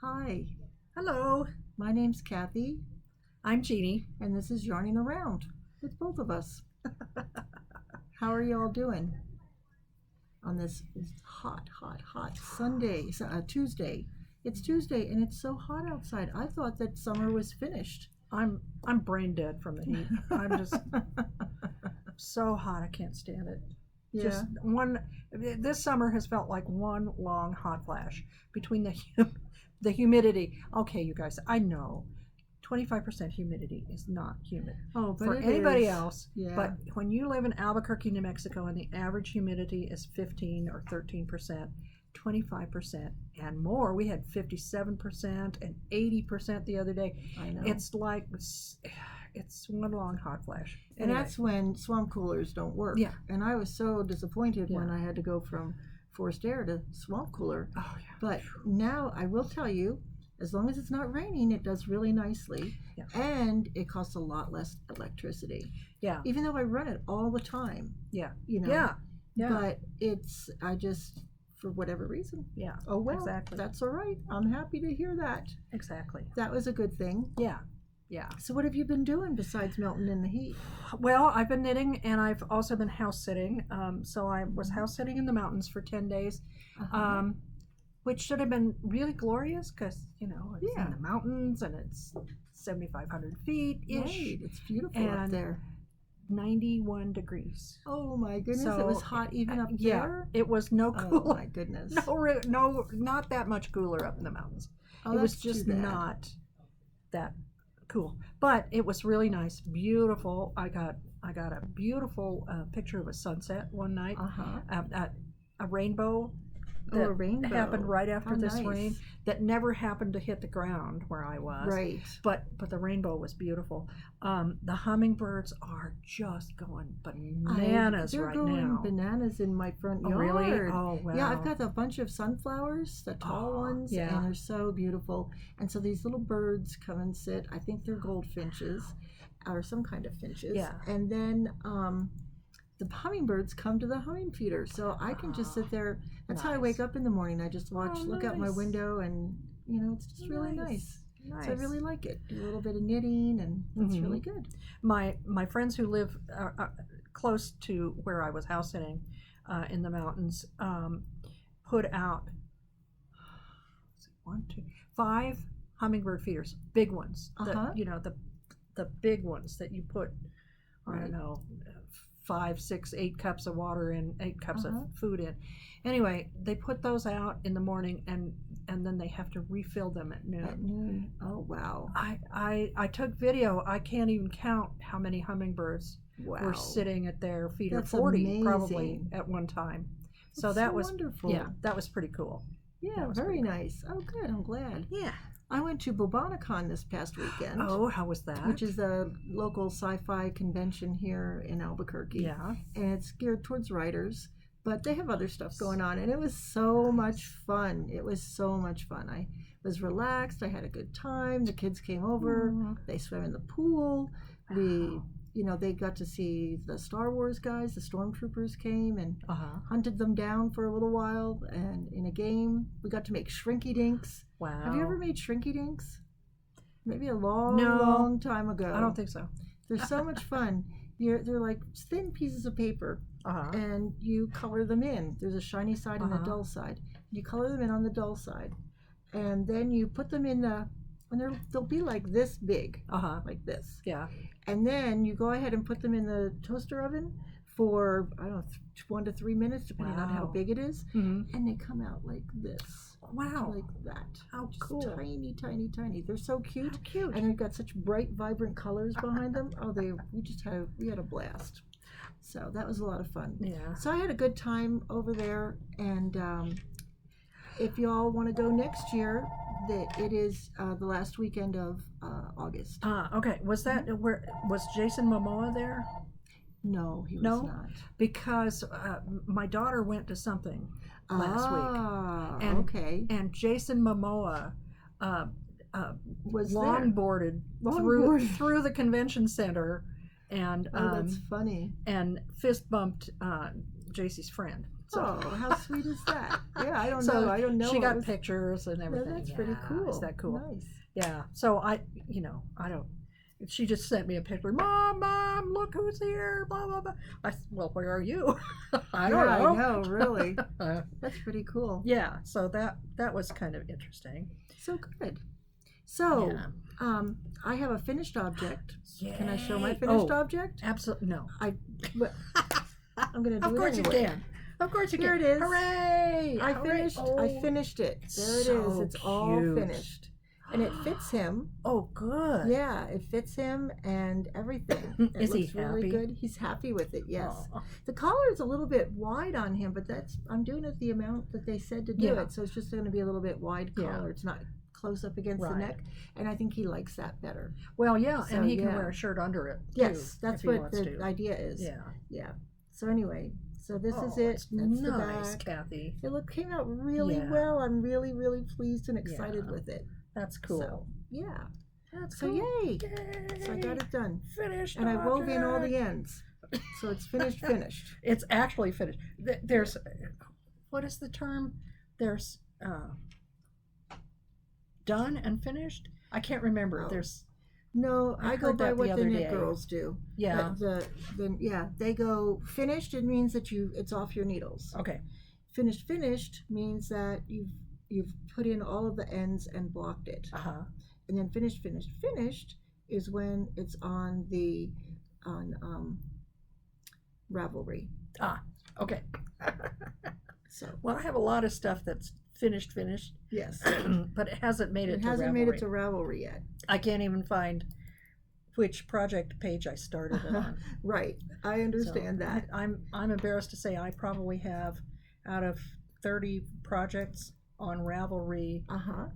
Hi, Hello, my name's Kathy, I'm Jeannie. and this is Yarning Around with both of us. How are you all doing on this hot Sunday, Tuesday? It's Tuesday, and it's so hot outside. I thought that summer was finished. I'm brain dead from the heat. I'm just so hot I can't stand it. Yeah. Just one. This summer has felt like one long hot flash between the humidity. Okay, you guys, I know 25% humidity is not humid Oh, but for it anybody is. else. Yeah. But when you live in Albuquerque, New Mexico, and the average humidity is 15 or 13%, 25% and more. We had 57% and 80% the other day. I know. It's like it's one long hot flash. And Anyway, that's when swamp coolers don't work. Yeah. And I was so disappointed when Yeah. I had to go from forced air to swamp cooler. oh yeah. But now I will tell you, as long as it's not raining, it does really nicely. Yeah. And it costs a lot less electricity. Yeah. Even though I run it all the time. Yeah. You know. Yeah. Yeah. But I just, for whatever reason. Yeah. Oh, well, Exactly. that's all right. I'm happy to hear that. Exactly. That was a good thing. Yeah. Yeah. So what have you been doing besides melting in the heat? Well, I've been knitting and I've also been house sitting. So I was house sitting in the mountains for 10 days, which should have been really glorious because, it's Yeah. in the mountains and it's 7,500 feet ish, Right. It's beautiful up And- there. 91 degrees. Oh my goodness, So, it was hot even up Yeah, there? it was no Oh cooler. my goodness. No, not that much cooler up in the mountains. Oh, It was that's too just bad. not that cool, but it was really nice, beautiful. I got a beautiful picture of a sunset one night, a rainbow. Oh, a rainbow. happened right after How this nice. rain that never happened to hit the ground where I was. Right. But the rainbow was beautiful. The hummingbirds are just going bananas They're right going now. bananas in my front Oh, yard. really? Oh, wow. Yeah, I've got a bunch of sunflowers, the tall ones, yeah. and they're so beautiful. And so these little birds come and sit. I think they're goldfinches or some kind of finches. Yeah. And then the hummingbirds come to the humming feeder, so I can just sit there. That's how I Nice. wake up in the morning. I just watch, Oh, look out my nice. window, and it's just really nice. Nice. So I really like it. Do a little bit of knitting, and it's Mhm. really good. My friends who live close to where I was house sitting in the mountains put out 5 hummingbird feeders, big ones. The big ones that you put, I Right. don't know, 5, 6, 8 cups of water in, 8 cups Uh-huh. of food in. Anyway, they put those out in the morning and then they have to refill them at noon. At noon. Oh wow. I took video. I can't even count how many hummingbirds Wow. were sitting at their feeder. That's 40 probably amazing. at one time. So That's that so was wonderful. Yeah, that was pretty cool. Yeah, that was very pretty nice. Oh, good. I'm glad. Yeah. I went to Bobanicon this past weekend. Oh, how was that? Which is a local sci-fi convention here in Albuquerque. Yeah. And it's geared towards writers, but they have other stuff going on, and it was so much fun. It was so much fun. I was relaxed. I had a good time. The kids came over. They swam in the pool. They got to see the Star Wars guys. The stormtroopers came and hunted them down for a little while, and in a game we got to make shrinky dinks. Wow. Have you ever made shrinky dinks? Maybe a long, No. long time ago. I don't think so. They're so much fun. They're like thin pieces of paper, and you color them in. There's a shiny side and a dull side. You color them in on the dull side, and then you put them in and they'll be like this big, like this. Yeah. And then you go ahead and put them in the toaster oven for, I don't know, 1 to 3 minutes, depending on how Wow. big it is. Mm-hmm. And they come out like this. Wow. Like that. How Just cool. tiny, tiny, tiny. They're so cute. How cute. And they've got such bright, vibrant colors behind them. Oh, we had a blast. So that was a lot of fun. Yeah. So I had a good time over there, and if y'all want to go next year, it is the last weekend of August. Okay. Was Jason Momoa there? No, he was No? not. Because my daughter went to something last week. And, okay. And Jason Momoa Was there? longboarded through the convention center, and that's funny. and fist bumped JC's friend. So Oh, how sweet is that? Yeah. I don't So know. I don't know. she what got was- pictures and No, everything. that's pretty Yeah, cool. Is that cool? Nice. Yeah. So I don't. She just sent me a picture. Mom, look who's here. Blah blah blah. Well, where are you? I don't know. I know, really. That's pretty cool. Yeah. So that was kind of interesting. So good. So, Yeah. I have a finished object. Yay. Can I show my finished object? Absolutely no. I'm going to do Of it course anyway. you can. Of course you Here can. it is. Hooray! I Hooray. finished. I finished it. There it is. So It's all cute. finished, and it fits him. Oh, good. Yeah, it fits him and everything. It Is he looks really happy? good. He's happy with it. Yes. Aw. The collar is a little bit wide on him, but I'm doing it the amount that they said to do Yeah. it. So it's just going to be a little bit wide Yeah. collar. It's not close up against the Right. neck, and I think he likes that better. Well, yeah, So, and he can yeah. wear a shirt under it. Yes, too, that's if he what wants the to. idea is. Yeah. Yeah. So anyway, so this is Oh, it. it's That's the nice, back. Kathy. It came out really Yeah. well. I'm really, really pleased and excited Yeah. with it. That's cool. So, yeah. That's So cool. yay! Yay. So I got it done. Finished. And I wove in all the object. ends. So it's finished, finished. It's actually finished. There's, what is the term? There's done and finished. I can't remember. Oh. There's No, I I go heard by that the what the other knit day. girls do. yeah. They go finished. It means that it's off your needles. Okay. Finished means that you've put in all of the ends and blocked it. Uh huh. And then finished is when it's on Ravelry. Okay. So Well, I have a lot of stuff that's finished, yes, but it hasn't made it it to hasn't Ravelry. made it to Ravelry yet. I can't even find which project page I started it on. Right, I understand So, that. I'm embarrassed to say I probably have, out of 30 projects on Ravelry, Uh huh.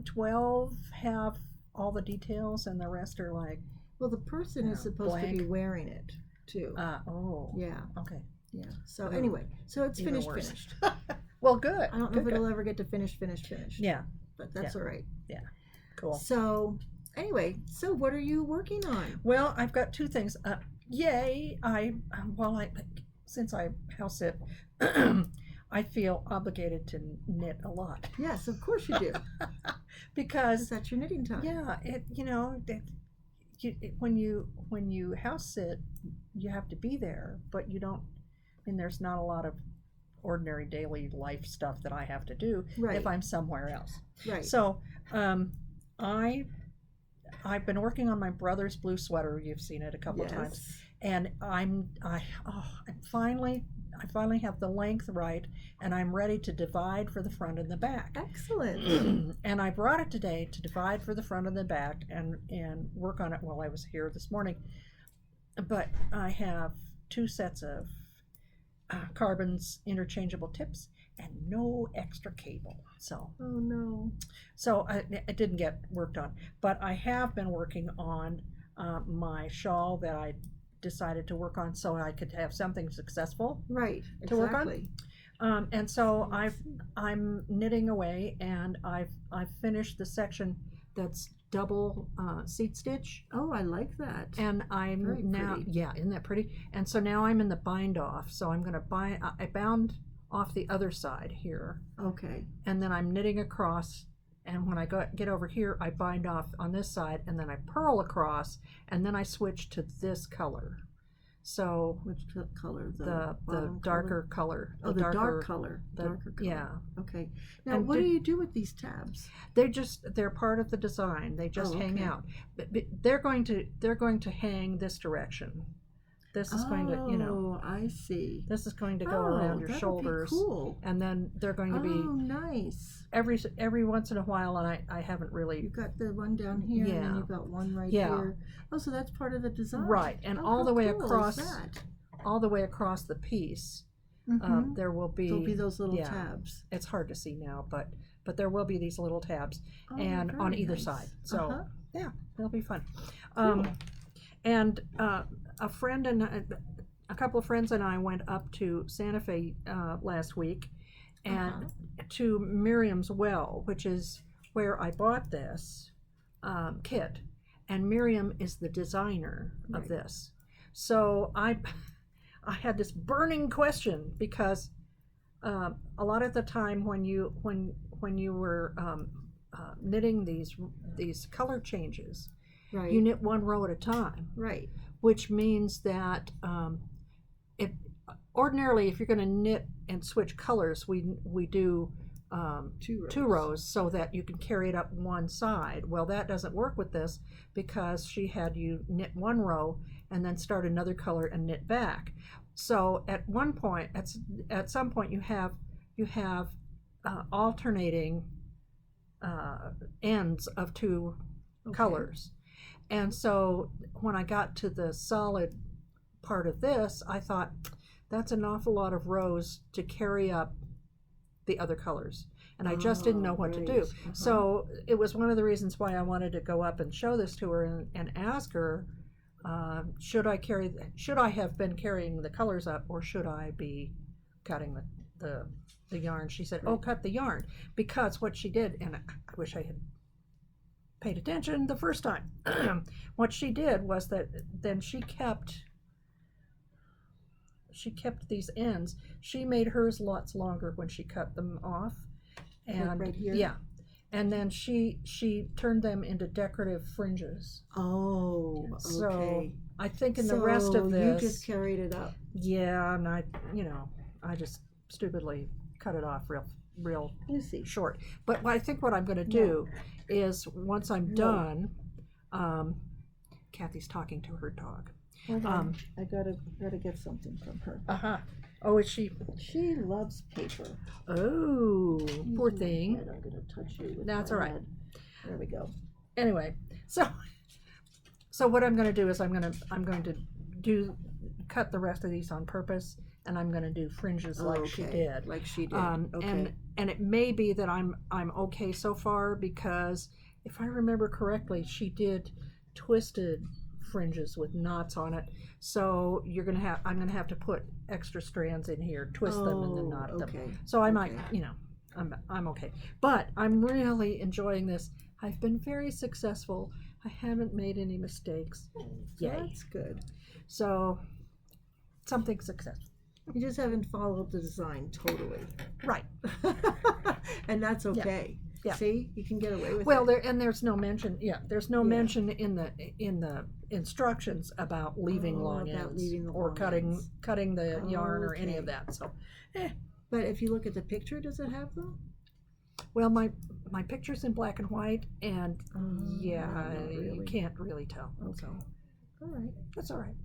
12 have all the details, and the rest are like, Well, the person is Yeah, supposed to be blank. wearing it too. Yeah, okay. yeah. So Oh, anyway, so it's even finished. worse. Finished. Well, good. I don't know good, if good. it'll ever get to finish. Yeah, But that's all right. cool. So anyway, so what are you working on? Well, I've got two things. Yay! Since I house sit, I feel obligated to knit a lot Yes, of course you do. because That's your knitting time. yeah, when you house sit, you have to be there, but you don't. I mean, there's not a lot of ordinary daily life stuff that I have to do Right. if I'm somewhere else. Right. So, I've been working on my brother's blue sweater. You've seen it a couple of times, Yes. and I finally have the length right, and I'm ready to divide for the front and the back. Excellent. And I brought it today to divide for the front and the back and work on it while I was here this morning. But I have 2 sets of Carbon's interchangeable tips and no extra cable. So Oh no. it didn't get worked on. But I have been working on my shawl that I decided to work on so I could have something successful. Right. To work on? Exactly. And so I'm knitting away, and I've finished the section that's double seat stitch, Oh, I like that. and I'm Very now pretty. yeah, isn't that pretty? And so now I'm in the bind off. So I'm gonna I bound off the other side here, Okay. and then I'm knitting across. And when I get over here, I bind off on this side, and then I purl across, and then I switch to this color. So Which color? the bottom darker color. Color? Oh, the dark color. the- Darker color. yeah. Okay. Now, And what do you do with these tabs? They're part of the design. They just Oh, hang okay. out. But they're going to hang this direction. This is going to, Oh, I see. this is going to go around your that would be shoulders, cool. and then they're going to be Oh, nice. every once in a while. And I haven't really You've got the one down here, and then Yeah. you've got one right Yeah. here. Oh, so that's part of the design. right, and Oh, all how the way cool is across, that? all the way across the piece. Mhm. There will be. There'll be those little yeah. tabs. It's hard to see now, but there will be these little tabs, Oh, and on very either nice. side. So Uh-huh. yeah, it'll be fun. Cool. And a friend and a couple of friends and I went up to Santa Fe last week, and Uh-huh. to Miriam's Well, which is where I bought this kit, and Miriam is the designer of Right. this. So I had this burning question because a lot of the time when you were knitting these color changes, Right. you knit one row at a time, Right. which means that it ordinarily, if you're going to knit and switch colors, we do two rows so that you can carry it up one side. Well, that doesn't work with this because she had you knit one row and then start another color and knit back. So at one point, at some point, you have alternating ends of two colors. And so when I got to the solid part of this, I thought that's an awful lot of rows to carry up the other colors. And I just didn't know what to do. So it was one of the reasons why I wanted to go up and show this to her and ask her, should I have been carrying the colors up, or should I be cutting the yarn? She said, oh, cut the yarn. Because what she did, and I wish I had paid attention the first time, what she did was that then she kept these ends. She made hers lots longer when she cut them off, and right here? Yeah, and then she turned them into decorative fringes. Oh, okay. So I think in the rest of this, you just carried it up. Yeah, and I just stupidly cut it off real short. But I think what I'm going to do is, once I'm done, Kathy's talking to her dog. Hold on. I gotta get something from her. Oh, is she? She loves paper. Oh, poor thing. I'm gonna touch you with That's my all right. head. There we go. Anyway, so what I'm going to do is I'm going to cut the rest of these on purpose, and I'm going to do fringes like she did. Like she did. And it may be that I'm okay so far, because if I remember correctly, she did twisted fringes with knots on it. So I'm gonna have to put extra strands in here, twist them, and then knot them. So I might, I'm okay. But I'm really enjoying this. I've been very successful. I haven't made any mistakes. Yay. That's good. So something successful. You just haven't followed the design totally. Right. And that's okay. Yeah. See, you can get away with it. There's no mention. Yeah, there's no mention in the instructions about leaving long ends or cutting the yarn or any of that. So, But if you look at the picture, does it have them? Well, my picture's in black and white, and you can't really tell. Okay. So. All right. That's all right.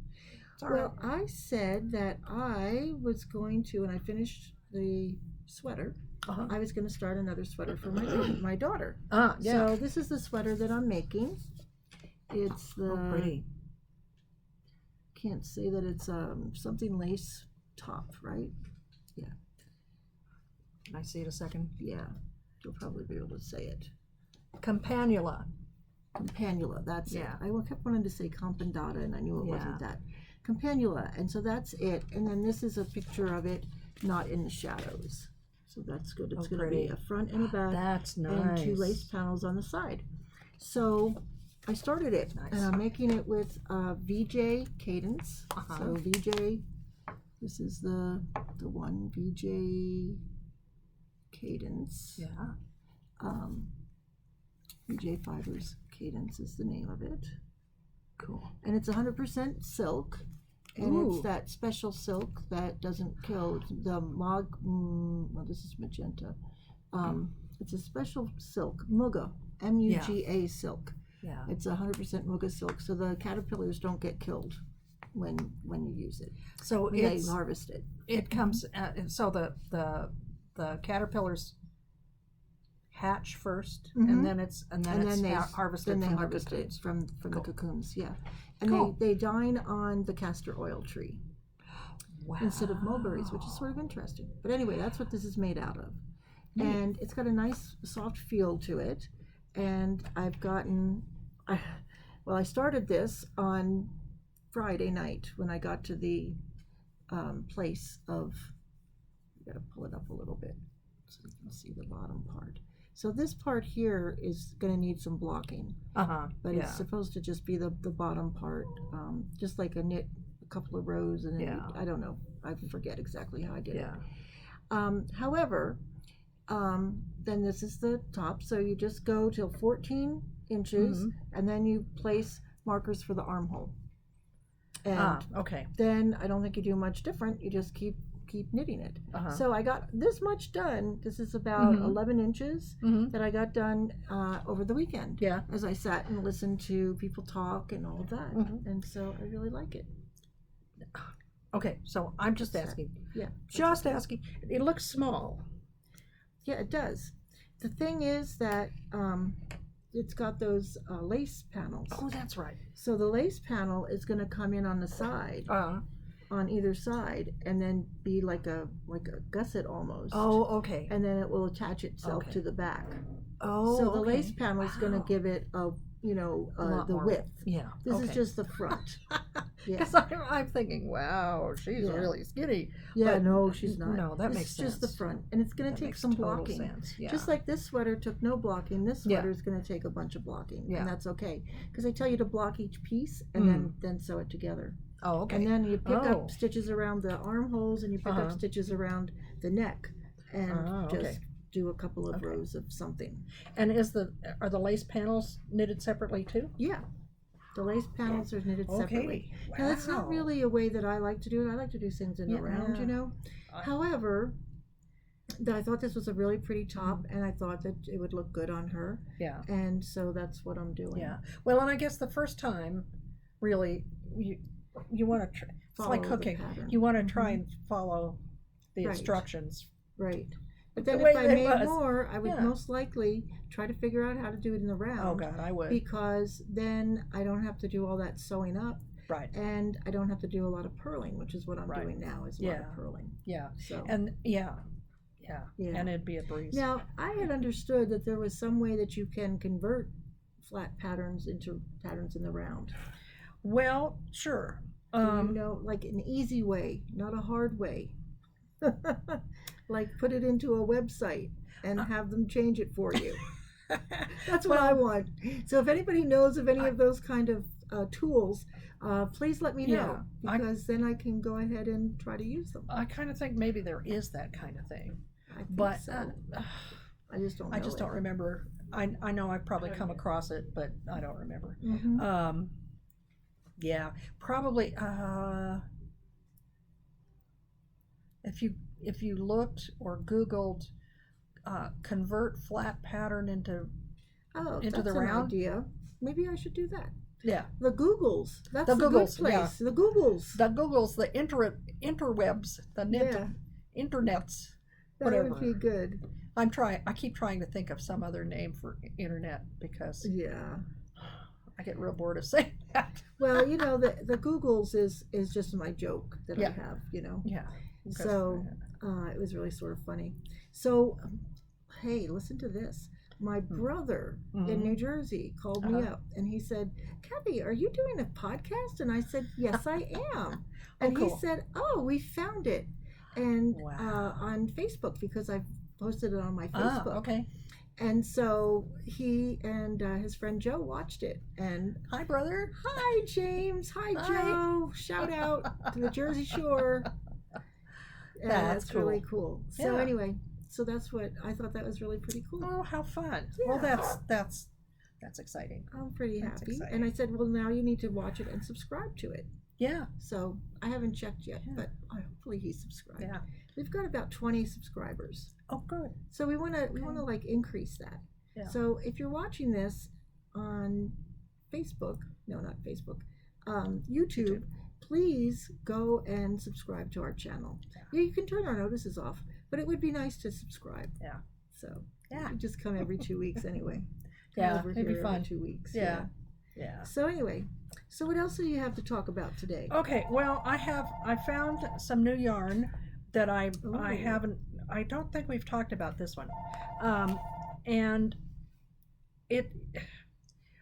Well, I said that I was going to, when I finished the sweater, I was going to start another sweater for my daughter. So this is the sweater that I'm making. It's the pretty. Can't say that it's something lace top, right? Yeah. Can I see it a second? Yeah, you'll probably be able to say it. Campanula, that's it. I kept wanting to say campandata, and I knew it wasn't that. Campanula, and so that's it. And then this is a picture of it, not in the shadows. So that's good. It's going to be a front and a back. That's nice. And two lace panels on the side. So I started it, and I'm making it with VJ Cadence. So VJ, this is the one, VJ Cadence. Yeah. VJ Fibers Cadence is the name of it. Cool. And it's 100% silk. And it's that special silk that doesn't kill the well, this is magenta. It's a special silk, Muga, M-U-G-A silk. Yeah. It's 100% Muga silk, so the caterpillars don't get killed when you use it. So they harvest it. It comes. So the caterpillars hatch first, and then it's harvested. Then they from harvest the it from the cocoons. Yeah. And they dine on the castor oil tree instead of mulberries, which is sort of interesting. But anyway, that's what this is made out of. And it's got a nice soft feel to it. And I've gotten, I started this on Friday night when I got to the place of, you gotta pull it up a little bit so you can see the bottom part. So this part here is going to need some blocking, but it's supposed to just be the bottom part, just like a knit a couple of rows, and then I don't know, I forget exactly how I did it. However, then this is the top. So you just go till 14 inches, and then you place markers for the armhole. And okay. then I don't think you do much different. You just keep knitting it. So I got this much done. This is about 11 inches that I got done over the weekend. Yeah. As I sat and listened to people talk and all of that. And so I really like it. Okay, so I'm just asking. Yeah. Just asking. It looks small. Yeah, it does. The thing is that it's got those lace panels. Oh, that's right. So the lace panel is going to come in on the side, on either side, and then be like a gusset almost. Oh, okay. And then it will attach itself to the back. Oh, so the lace panel is going to give it the width. Yeah. This is just the front. Because I'm thinking, wow, she's really skinny. Yeah, but no, she's not. No, that makes sense. It's just the front, and it's going to take some blocking. Sense. Yeah. Just like this sweater took no blocking, this sweater is going to take a bunch of blocking, and that's okay because I tell you to block each piece and then sew it together. Oh, okay. And then you pick up stitches around the armholes, and you pick up stitches around the neck, and just do a couple of rows of something. And are the lace panels knitted separately too? Yeah. The lace panels are knitted separately. Wow. Now, that's not really a way that I like to do it. I like to do things in the round, you know. However, I thought this was a really pretty top, and I thought that it would look good on her. Yeah. And so that's what I'm doing. Yeah. Well, and I guess the first time, really, you want to try. It's like cooking. You want to try and follow the instructions. Right. But then if I made more, I would most likely try to figure out how to do it in the round. Oh, God, I would. Because then I don't have to do all that sewing up. Right. And I don't have to do a lot of purling, which is what I'm doing now, is a lot of purling. Yeah. So. And yeah. And it'd be a breeze. Now, I had understood that there was some way that you can convert flat patterns into patterns in the round. Well, sure. You know, like an easy way, not a hard way. Like put it into a website and have them change it for you. That's what I want. So if anybody knows of any of those kind of tools, please let me know, because then I can go ahead and try to use them. I kind of think maybe there is that kind of thing, but I just don't know. I just don't remember. I know I've probably come across it, but I don't remember. Yeah, probably. If you looked or Googled convert flat pattern into the round idea, maybe I should do that. Yeah, the Googles. That's the Googles, good place. Yeah. The Googles. The Googles, the interwebs, the internets. That whatever. would be good. I keep trying to think of some other name for internet because I get real bored of saying that. Well, you know, the Googles is just my joke that I have, you know. Yeah. So it was really sort of funny. So, hey, listen to this. My brother in New Jersey called me up, and he said, Kathy, are you doing a podcast? And I said, yes, I am. And he said, oh, we found it. And on Facebook, because I've posted it on my Facebook. Okay. And so he and his friend Joe watched it. And hi, brother. Hi, James. Hi, Joe. Shout out to the Jersey Shore. That's cool. Really cool. So anyway, so that's what I thought. That was really pretty cool. Oh, how fun! Yeah. Well, that's exciting. I'm pretty happy. And I said, well, now you need to watch it and subscribe to it. Yeah. So I haven't checked yet, but hopefully he's subscribed. Yeah. We've got about 20 subscribers. Oh, good. So we want to like increase that. Yeah. So if you're watching this on Facebook, no, not Facebook, YouTube. Please go and subscribe to our channel. Yeah, you can turn our notices off, but it would be nice to subscribe. Yeah. So you just come every 2 weeks anyway. It'd be fun. Every 2 weeks. Yeah. So anyway, so what else do you have to talk about today? Okay. Well, I found some new yarn that I don't think we've talked about this one, and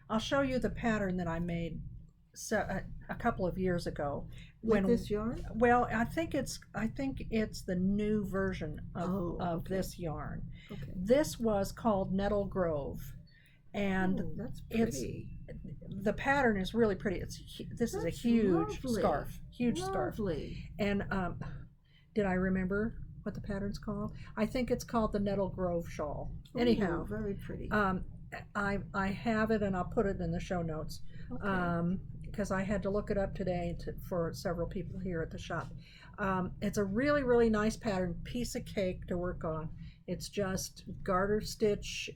I'll show you the pattern that I made. So a couple of years ago, with this yarn. Well, I think it's the new version of this yarn. Okay. This was called Nettle Grove, and that's pretty. The pattern is really pretty. This is a huge scarf, huge scarf. And did I remember what the pattern's called. I think it's called the Nettle Grove shawl. Ooh, Anyhow, very pretty. I have it, and I'll put it in the show notes. Okay. Because I had to look it up today for several people here at the shop. It's a really, really nice pattern, piece of cake to work on. It's just garter stitch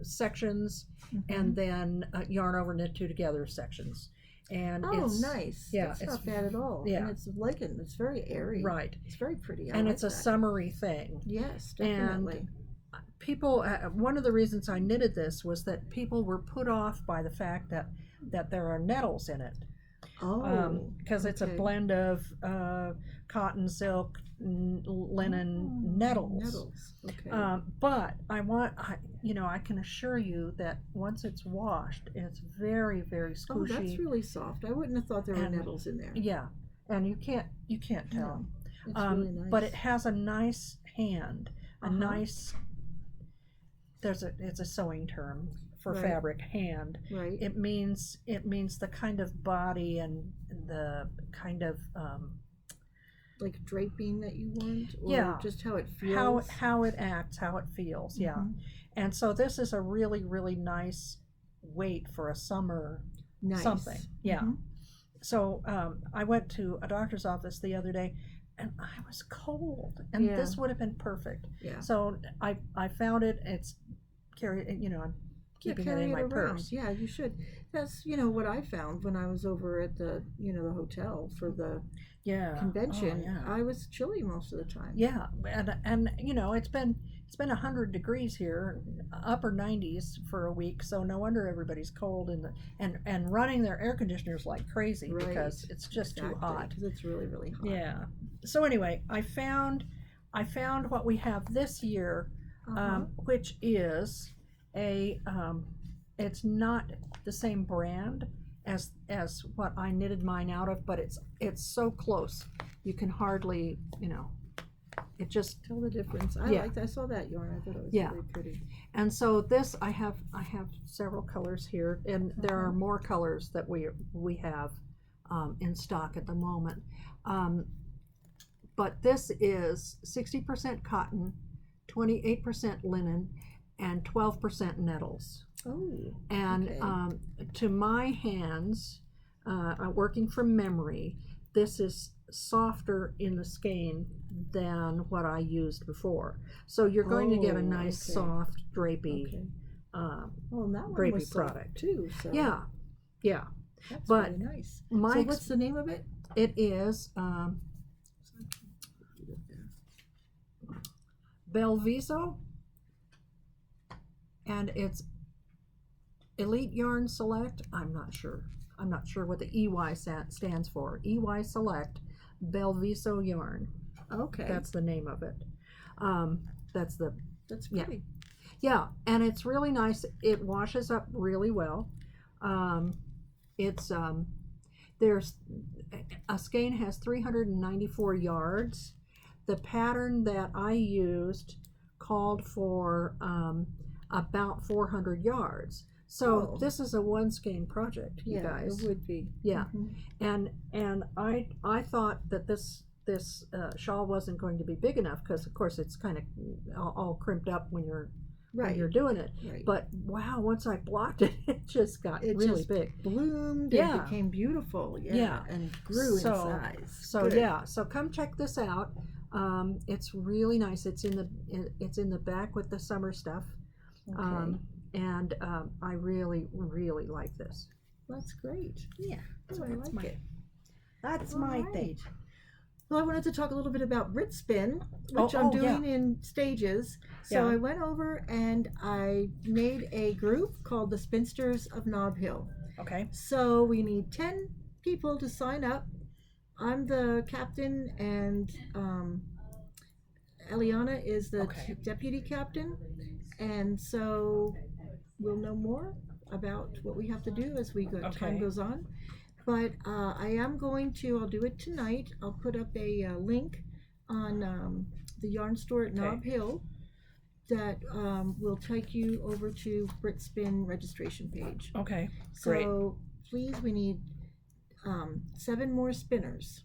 sections, and then yarn over knit two together sections. And it's nice. Yeah, That's it's not bad at all. yeah. And it's elegant. It's very airy. Right. It's very pretty. And like it's a that. summery thing. Yes, definitely. And people, one of the reasons I knitted this was that people were put off by the fact that there are nettles in it. Because it's a blend of cotton, silk, linen, nettles. Nettles. Okay. But I can assure you that once it's washed, it's very, very squishy. Oh, that's really soft. I wouldn't have thought there were nettles in there. Yeah, and you can't tell. No, it's really nice. But it has a nice hand, a nice. It's a sewing term for fabric, hand. Right. It means the kind of body and the kind of like draping that you want, or just how it feels. How it acts, how it feels. Yeah. And so this is a really, really nice weight for a summer something. Yeah. So I went to a doctor's office the other day, and I was cold, and this would have been perfect. Yeah. So I found it. It's I'm keeping it in my purse. Yeah, you should. That's what I found when I was over at the the hotel for the convention. Oh, yeah. I was chilly most of the time. Yeah, and it's been 100 degrees here, upper 90s for a week, so no wonder everybody's cold and running their air conditioners like crazy because it's just too hot. Because it's really, really hot. Yeah. So anyway, I found what we have this year, which is it's not the same brand as what I knitted mine out of, but it's so close you can hardly it just tell the difference. I saw that yarn. I thought it was really pretty. And so this I have several colors here, and there are more colors that we have in stock at the moment. But this is 60% cotton, 28% linen, and 12% nettles. Oh. And to my hands, working from memory, this is softer in the skein than what I used before. So you're going to get a nice soft drapey and that one drapey was product too. So yeah. That's But really nice. So what's the name of it? It is Belviso, and it's Elite Yarn Select. I'm not sure what the EY stands for. EY Select Belviso Yarn. Okay. That's the name of it. That's pretty. Yeah, and it's really nice. It washes up really well. There's a skein has 394 yards. The pattern that I used called for about 400 yards. So this is a one skein project, you guys. It would be. Yeah, and I thought that this shawl wasn't going to be big enough because of course it's kind of all crimped up when you're doing it. Right. But wow, once I blocked it, it just got really big. Bloomed and became beautiful. Yeah. And grew in size. So so come check this out. It's really nice. It's in the back with the summer stuff. Okay. And I really, really like this. That's great. Yeah. So I like it. That's All my right. thing. Well, I wanted to talk a little bit about Brit Spin, which I'm doing in stages. So I went over and I made a group called the Spinsters of Nob Hill. Okay. So we need 10 people to sign up. I'm the captain, and Eliana is the deputy captain. And so we'll know more about what we have to do as time goes on. But I'll do it tonight. I'll put up a link on the yarn store at Nob Hill that will take you over to Brit Spin registration page. Okay, so please, we need 7 more spinners.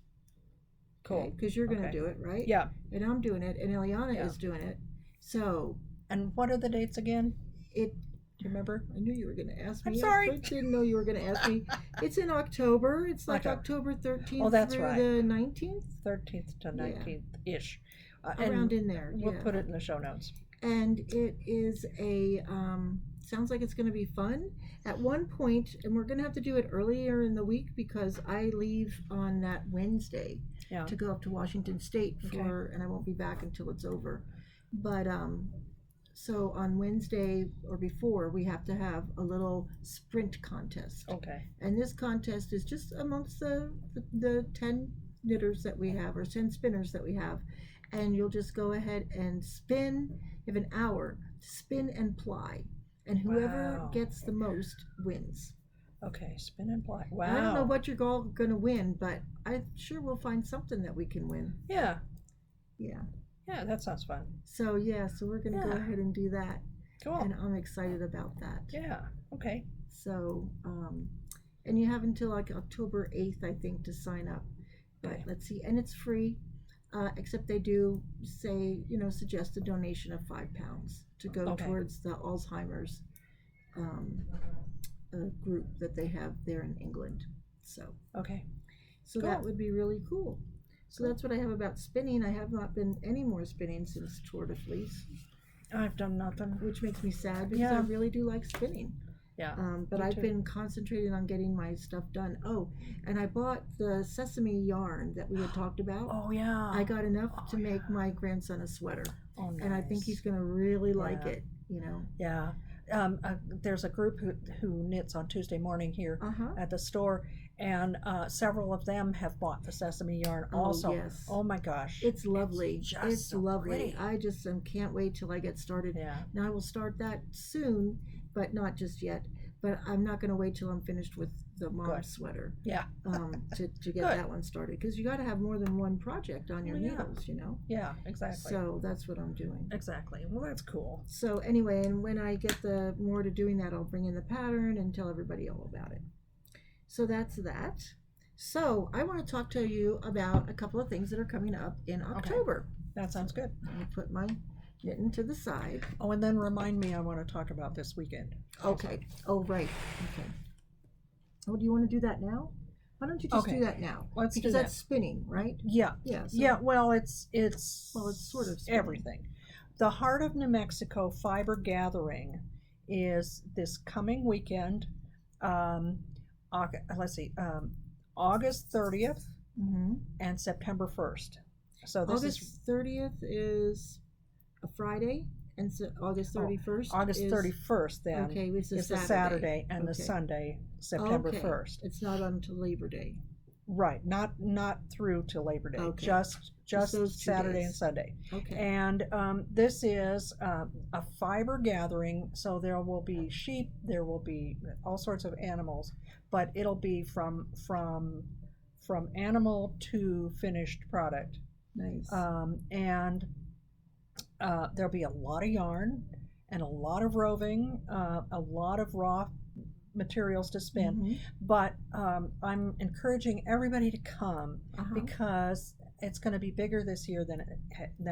Cool. Because you're going to Okay. do it, right? Yeah. And I'm doing it, and Eliana Yeah. is doing it. So And what are the dates again? it. Do you remember? I knew you were going to ask me. I'm sorry. I didn't know you were going to ask me. It's in October. It's like October. October 13th Oh, that's through right. the 19th. 13th to 19th ish. Around in there. We'll Yeah. put it in the show notes. And it is sounds like it's going to be fun. At one point, and we're going to have to do it earlier in the week because I leave on that Wednesday Yeah. to go up to Washington State Okay. and I won't be back until it's over. But so on Wednesday or before, we have to have a little sprint contest. Okay. And this contest is just amongst the 10 knitters that we have, or 10 spinners that we have. And you'll just go ahead and spin. You have an hour to spin and ply. And whoever Wow. gets the most wins. Okay. Spin and ply. Wow. I don't know what you're all going to win, but I'm sure we'll find something that we can win. Yeah. Yeah. Yeah, that sounds fun. So we're going to go ahead and do that. Cool. And I'm excited about that. Yeah. Okay. So, and you have until like October 8th, I think, to sign up. But Okay. let's see. And it's free, except they do say, suggest a donation of £5 to go Okay. towards the Alzheimer's group that they have there in England. So Okay. that Cool. would be really cool. So that's what I have about spinning. I have not been any more spinning since Tour de Fleece, I've done nothing. which makes me sad because I Yeah. really do like spinning. Yeah. But me I've too. been concentrating on getting my stuff done. Oh, and I bought the sesame yarn that we had talked about. Oh yeah. I got enough to make my grandson a sweater, Oh, nice. and I think he's going to really like Yeah. it. Yeah. There's a group who knits on Tuesday morning here Uh-huh. at the store, and several of them have bought the sesame yarn Oh, also. yes. Oh my gosh. It's lovely. just It's so lovely. pretty. I just can't wait till I get started. Yeah. Now I will start that soon, but not just yet. But I'm not going to wait till I'm finished with the mom's Good. sweater Yeah. to get Good. that one started. Because you got to have more than one project on your Well, yeah. needles, Yeah. Exactly. So that's what I'm doing. Exactly. Well, that's cool. So anyway, and when I get the more to doing that, I'll bring in the pattern and tell everybody all about it. So that's that. So I want to talk to you about a couple of things that are coming up in October. That sounds good. Let me put my knitting to the side. Oh, and then remind me, I want to talk about this weekend. Okay. Oh, right. Okay. Oh, do you want to do that now? Why don't you just Okay. do that now? Let's Because do that's that. spinning, right? Yeah. Yeah. So, Yeah. Well, it's sort of spinning. everything. The Heart of New Mexico Fiber Gathering is this coming weekend. Let's see, August 30th Mhm. and September 1st. So this August is 30th is a Friday, and so August 31st August is 31st. Then okay, it's a is the Saturday. Saturday and the Okay. Sunday, September Okay. 1st. It's not until Labor Day. Right, not through to Labor Day. Okay. Just those 2 Saturday days. and Sunday. Okay. And this is a fiber gathering, so there will be sheep, there will be all sorts of animals, but it'll be from animal to finished product. Nice. And there'll be a lot of yarn and a lot of roving, a lot of raw materials to spin. Mhm. But I'm encouraging everybody to come Uh-huh. because it's going to be bigger this year than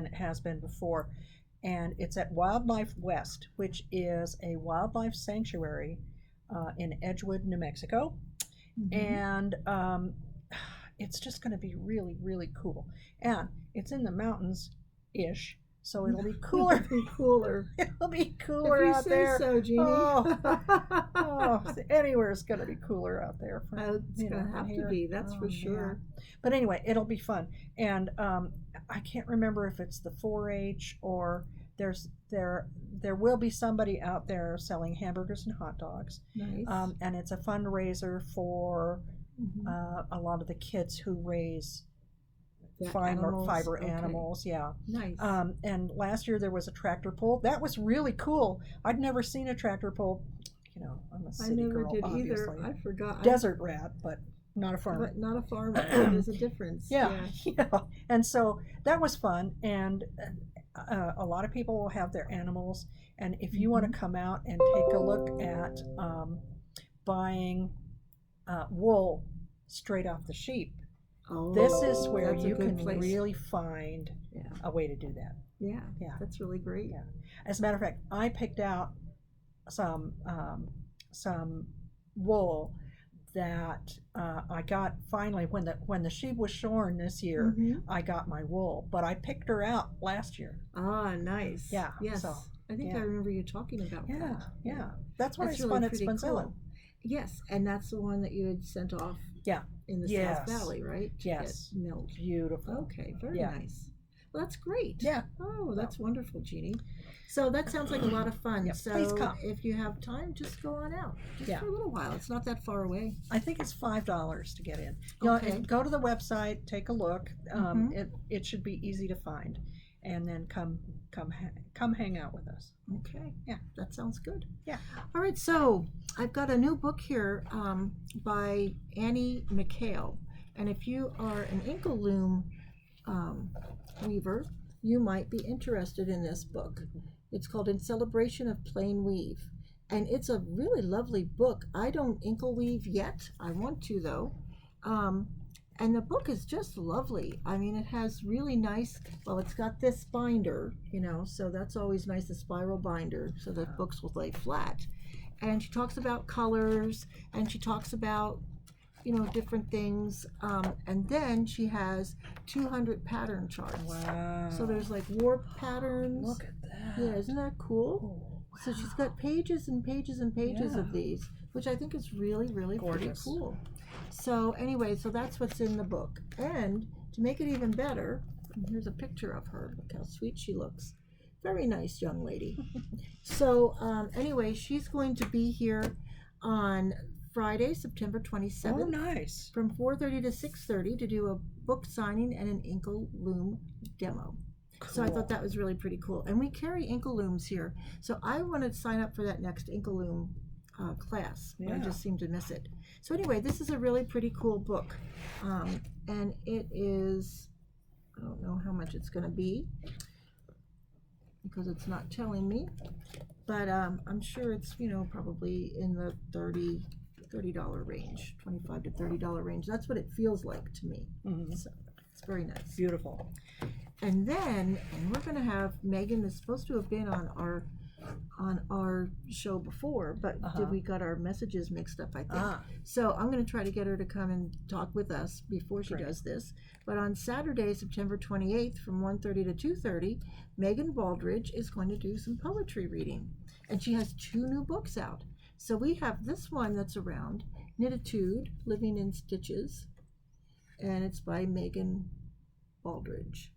it has been before, and it's at Wildlife West, which is a wildlife sanctuary in Edgewood, New Mexico, Mhm. and it's just going to be really, really cool. And it's in the mountains ish, so it'll be cooler. It'll be cooler. It'll be cooler if you out say there. so, Jeannie. Oh, anywhere is going to be cooler out there. It's going to have to be, that's for sure. But anyway, it'll be fun. And I can't remember if it's the 4-H or there will be somebody out there selling hamburgers and hot dogs. Nice. And it's a fundraiser for Mhm. a lot of the kids who raise The fiber okay. animals. Yeah. Nice. And last year there was a tractor pull. That was really cool. I'd never seen a tractor pull. I'm a I city never girl, did obviously. either. I forgot. Desert rat, but not a farmer. But not a farmer. There's a difference. Yeah. And so that was fun, and a lot of people will have their animals. And if you want to come out and take a look at buying wool straight off the sheep, Oh, This is where that's a you good can place. really find Yeah. a way to do that. Yeah. Yeah. That's really great. Yeah. As a matter of fact, I picked out some wool that I got finally when the sheep was shorn this year. Mm-hmm. I got my wool, but I picked her out last year. Ah, nice. Yeah. Yes. So I think I yeah. remember you talking about Yeah. that. Yeah. That's what That's I really spun at pretty Spunzilla. cool. Yes, and that's the one that you had sent off. Yeah. In the Yes. South Valley, right? To Yes. Get milled. Beautiful. Okay, very Yeah. nice. Well, that's great. Yeah. Oh, that's wonderful, Jeannie. So that sounds like a lot of fun. Yeah, So please come. if you have time, just go on out. Just Yeah. for a little while. It's not that far away. I think it's $5 to get in. Okay. Go to the website, take a look. Mhm. It should be easy to find, and then come hang out with us. Okay. Yeah. That sounds good. Yeah. All right. So I've got a new book here by Annie McHale. And if you are an inkle loom weaver, you might be interested in this book. It's called In Celebration of Plain Weave. And it's a really lovely book. I don't inkle weave yet. I want to, though. And the book is just lovely. I mean, it has really nice, well, it's got this binder, so that's always nice, a spiral binder, so that books will lay flat. And she talks about colors, and she talks about different things, and then she has 200 pattern charts. Wow. So there's like warp patterns. Look at that. Yeah, isn't that cool? Oh, wow. So she's got pages and pages and pages Yeah. of these, which I think is really, really pretty Gorgeous. cool. So anyway, so that's what's in the book. And to make it even better, here's a picture of her. Look how sweet she looks. Very nice young lady. So anyway, she's going to be here on Friday, September 27th. Oh, nice. From 4:30 to 6:30 to do a book signing and an inkle loom demo. Cool. So I thought that was really pretty cool. And we carry inkle looms here. So I want to sign up for that next inkle loom class. Yeah. I just seem to miss it. So anyway, this is a really pretty cool book. And it is, I don't know how much it's going to be because it's not telling me. But I'm sure it's, probably in the $30 range, $25 to $30 range. That's what it feels like to me. Mhm. So it's very nice. Beautiful. And then, we're going to have Megan is supposed to have been on our show before, but we got our messages mixed up, I think. So I'm going to try to get her to come and talk with us before she Great. does this. But on Saturday, September 28th, from 1:30 to 2:30, Megan Baldridge is going to do some poetry reading, and she has 2 new books out. So we have this one that's around, Knititude, Living in Stitches, and it's by Megan Baldridge.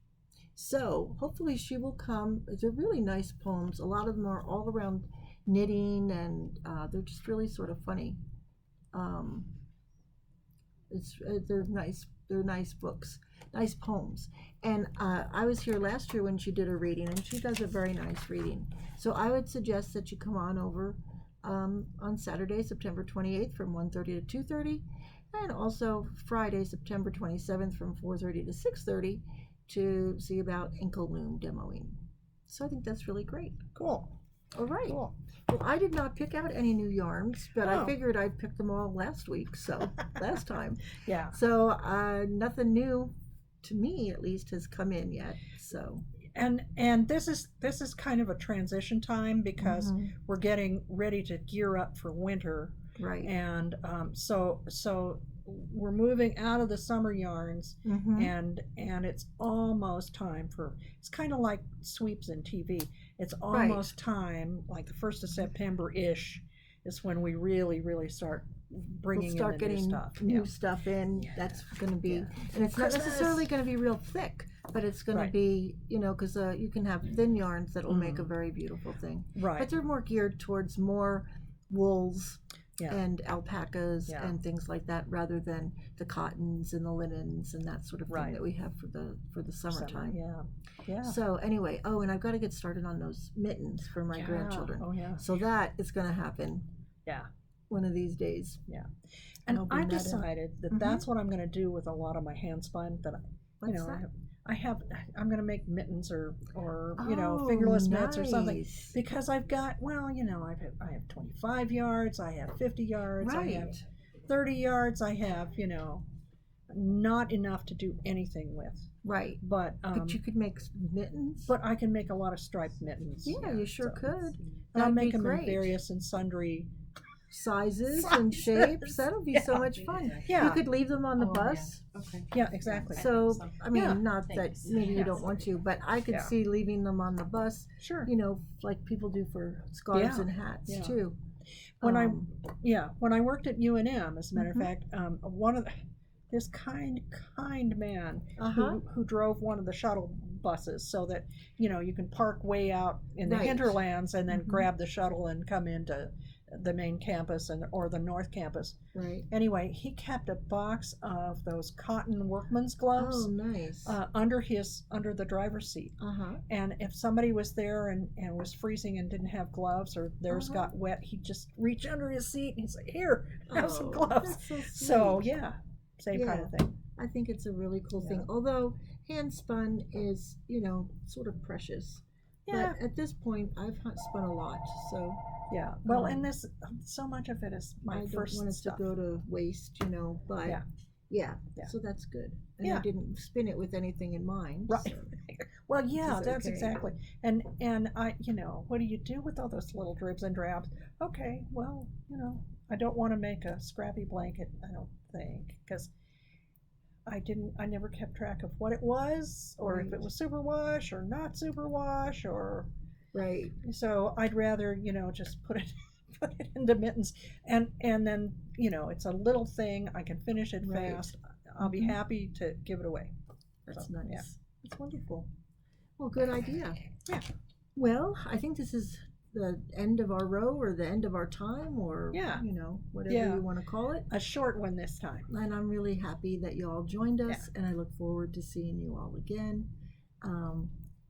So hopefully she will come. They're really nice poems. A lot of them are all around knitting, and they're just really sort of funny. They're nice. They're nice books, nice poems. And I was here last year when she did a reading, and she does a very nice reading. So I would suggest that you come on over on Saturday, September 28th from 1:30 to 2:30, and also Friday, September 27th from 4:30 to 6:30 to see about inkle loom demoing. So I think that's really great. Cool. All right. Cool. Well, I did not pick out any new yarns, but I Oh. figured I'd pick them all last week, so last time. Yeah. So nothing new, to me at least, has come in yet. So And this is kind of a transition time because Mhm. we're getting ready to gear up for winter, right. and so we're moving out of the summer yarns, Mhm. and it's almost time for. It's kind of like sweeps in TV. It's almost time, like the 1st of September ish, is when we really start bringing We'll start in the getting new stuff. new Yeah. stuff in. Yeah. That's going to be, Yeah. and it's not Christmas. necessarily going to be real thick, but it's going Right. to be, because you can have thin yarns that will make a Mhm. very beautiful thing. Right. But they're more geared towards more wools Yeah. and alpacas Yeah. and things like that, rather than the cottons and the linens and that sort of thing Right. that we have for the summertime. Summer, yeah. So anyway, and I've got to get started on those mittens for my Yeah. grandchildren. Oh yeah. So that is going to happen Yeah. one of these days. And I'll bring I've that in. decided that Mhm. that's what I'm going to do with a lot of my hand spun. That What's that? I'm going to make mittens or Oh, fingerless mitts or something, nice. because I've got I have 25 yards, I have 50 yards, I have Right. 30 yards, I have not enough to do anything with. Right. But But you could make mittens. but I can make a lot of striped mittens. Yeah, you sure so- could. And I'll That'd make be them great. in various and sundry. Sizes and shapes. That'll be so Yeah. much fun. Yeah. You could leave them on the Oh, bus. Okay. Yeah, exactly. So, I mean, Yeah. not that Thanks. maybe you Yes. don't want to, but I could Yeah. see leaving them on the bus, Sure. you know, like people do for scarves Yeah. and hats Yeah. too. When Um, when I worked at UNM, as a matter Mhm. of fact, one of this kind man Uh-huh. who drove one of the shuttle buses, so that you can park way out in the Right. hinterlands and then Mhm. grab the shuttle and come into the main campus or the north campus. Right. Anyway, he kept a box of those cotton workman's gloves Oh, nice. under the driver's seat. Uh-huh. And if somebody was there and was freezing and didn't have gloves, or theirs Uh-huh. got wet, he'd just reach under his seat and he'd say, "Here, have some Oh, gloves." that's so So sweet. yeah, same kind of Yeah. thing. I think it's a really cool Yeah. thing. Although hand spun is, sort of precious. Yeah, But at this point, I've spun a lot, so yeah. Well, um, and this, so much of it is my I don't first want it stuff. to go to waste, but Yeah. yeah, Yeah. so that's good. And I Yeah. didn't spin it with anything in mind. Right. so- Well, yeah, is that's okay. exactly. And I, what do you do with all those little dribs and drabs? Okay, well, I don't want to make a scrappy blanket. I don't think, because I never kept track of what it was, or if it Right. was superwash or not superwash, or Right. so I'd rather just put it put it into mittens, and then it's a little thing. I can finish it Right. fast. I'll be Mhm. happy to give it away. That's So, nice. yeah. That's wonderful. Well, good idea. Yeah. Well, I think this is the end of our row or the end of our time or, Yeah. whatever Yeah. you want to call it. A short one this time. And I'm really happy that you all joined us, and I look forward to seeing you all again.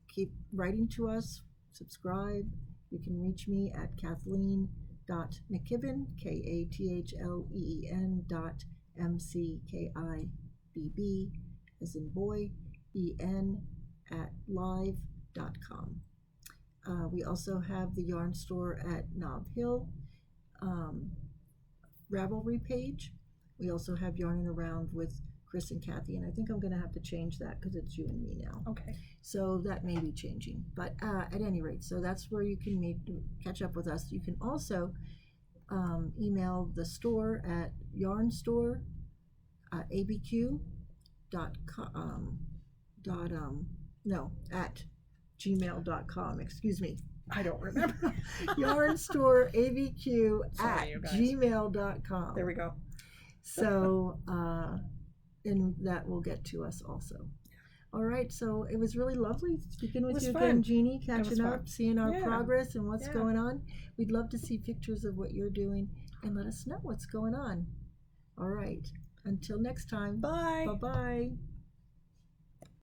Keep writing to us, subscribe. You can reach me at Kathleen.McKibben, KATHLEEN.MCKIBB, as in boy, EN, @live.com. We also have the yarn store at Nob Hill Ravelry page. We also have Yarning Around with Chris and Kathy, and I think I'm going to have to change that because it's you and me now. Okay. So that may be changing. But at any rate, so that's where you can catch up with us. You can also email the store at yarnstore@abq.com. At gmail.com. Excuse me. I don't remember. Yarnstoreabq Sorry, you at guys. gmail.com. There we go. So, and that will get to us also. All right, so it was really lovely speaking with was you fun. again, Jeannie, was catching fun. up, seeing our Yeah. progress and what's Yeah. going on. We'd love to see pictures of what you're doing and let us know what's going on. All right, until next time. Bye. Bye-bye.